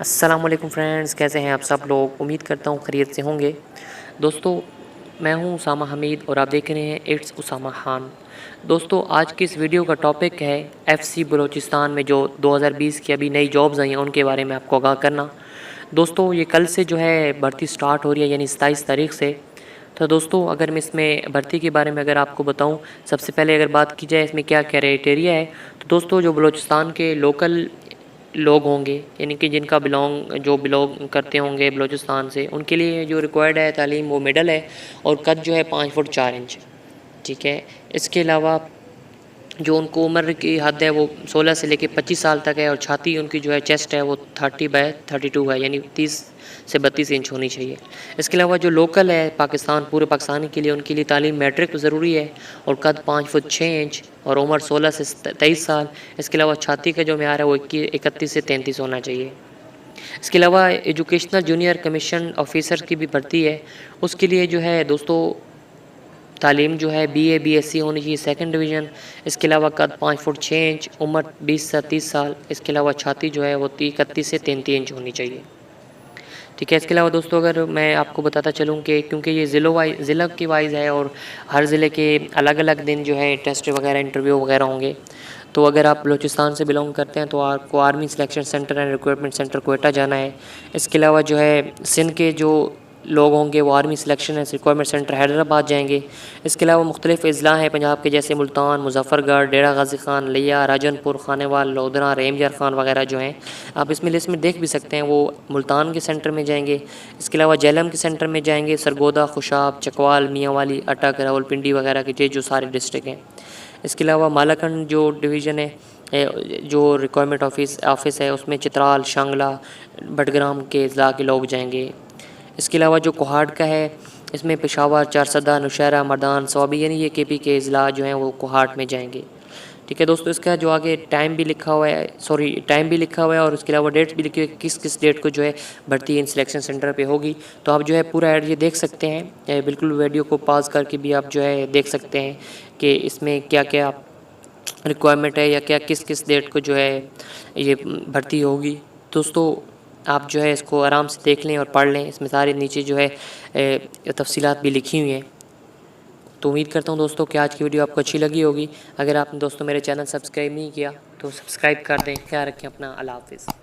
अस्सलाम वालेकुम फ्रेंड्स, कैसे हैं आप सब लोग। उम्मीद करता हूँ खैरियत से होंगे। दोस्तों, मैं हूँ उसामा हमीद और आप देख रहे हैं इट्स उसामा खान। दोस्तों, आज की इस वीडियो का टॉपिक है एफसी बलूचिस्तान में जो 2020 की अभी नई जॉब्स आई हैं उनके बारे में आपको आगाह करना। दोस्तों, ये कल से जो है भर्ती स्टार्ट हो रही है, यानी 27 तारीख से। तो दोस्तों, अगर मैं इसमें भर्ती के बारे में अगर आपको बताऊं, सबसे पहले अगर बात की जाए इसमें क्या क्राइटेरिया है, तो दोस्तों जो बलूचिस्तान के लोकल लोग होंगे, यानी कि जिनका बिलोंग करते होंगे बलूचिस्तान से, उनके लिए जो रिक्वायर्ड है तालीम वो मिडल है और कद जो है 5 फुट 4 इंच। ठीक है। इसके अलावा जो उनको उम्र की हद है वो 16 से लेकर 25 साल तक है और छाती उनकी जो है चेस्ट है वो 30/32 है, यानी 30 से 32 इंच होनी चाहिए। इसके अलावा जो लोकल है पाकिस्तान, पूरे पाकिस्तान के लिए, उनके लिए तालीम मैट्रिक तो ज़रूरी है और कद 5 फुट 6 इंच और उम्र 16 से 23 साल। इसके अलावा छाती का जो म्यार है वो 31 से 33 होना चाहिए। इसके अलावा एजुकेशनल जूनियर कमीशन ऑफिसर की भी भर्ती है। उसके लिए जो है दोस्तों तालीम जो है बीए बीएससी होनी चाहिए, सेकंड डिवीज़न। इसके अलावा कद 5 फुट 6 इंच, उम्र 20 से 30 साल। इसके अलावा छाती जो है वो 31 से 33 इंच होनी चाहिए। ठीक है। इसके अलावा दोस्तों अगर मैं आपको बताता चलूँ कि क्योंकि ये ज़िला की वाइज़ है और हर ज़िले के अलग अलग दिन जो है टेस्ट वगैरह इंटरव्यू वगैरह होंगे, तो अगर आप बलूचिस्तान से बिलोंग करते हैं तो आपको army selection centre and recruitment centre Quetta जाना है। इसके अलावा जो है सिंध के जो लोग होंगे वो army selection and requirement centre Hyderabad जाएंगे। इसके अलावा मुख्तलिफ अज़ला हैं पंजाब के, जैसे मुल्तान, मुजफ्फरगढ़, डेरा गाजी खान, लिया, राजनपुर, खानेवाल, लोधरा, रेमजर खान वगैरह जो हैं, आप इसमें लिस्ट में देख भी सकते हैं, वो मुल्तान के सेंटर में जाएंगे। इसके अलावा जेलम के सेंटर में जाएंगे, सरगोदा, खुशाब, चकवाल, मियांवाली, अटक, रावलपिंडी वगैरह के जो सारे डिस्ट्रिक्ट हैं। इसके अलावा मालाकंड जो डिवीज़न है, जो रिक्वायरमेंट ऑफिस है, उसमें चित्राल, शांगला, बडग्राम के अज़ला के लोग जाएंगे। इसके अलावा जो कोहाट का है, इसमें पेशावर, चारसदा, नौशहरा, मर्दान, स्वाबी, यानी ये केपी के अज़ला जो हैं वो कोहाट में जाएंगे। ठीक है दोस्तों, इसका जो आगे टाइम भी लिखा हुआ है और उसके अलावा डेट भी लिखी हुई है, किस किस डेट को जो है भर्ती इन सिलेक्शन सेंटर पे होगी। तो आप जो है पूरा ऐड ये देख सकते हैं, बिल्कुल वीडियो को पॉज करके भी आप जो है देख सकते हैं कि इसमें क्या क्या रिक्वायरमेंट है या क्या किस किस डेट को जो है ये भर्ती होगी। दोस्तों, आप जो है इसको आराम से देख लें और पढ़ लें, इसमें सारी नीचे जो है तफसीलात भी लिखी हुई हैं। तो उम्मीद करता हूँ दोस्तों कि आज की वीडियो आपको अच्छी लगी होगी। अगर आपने दोस्तों मेरे चैनल सब्सक्राइब नहीं किया तो सब्सक्राइब कर दें। ख्याल रखें अपना। अल्लाह हाफ़िज़।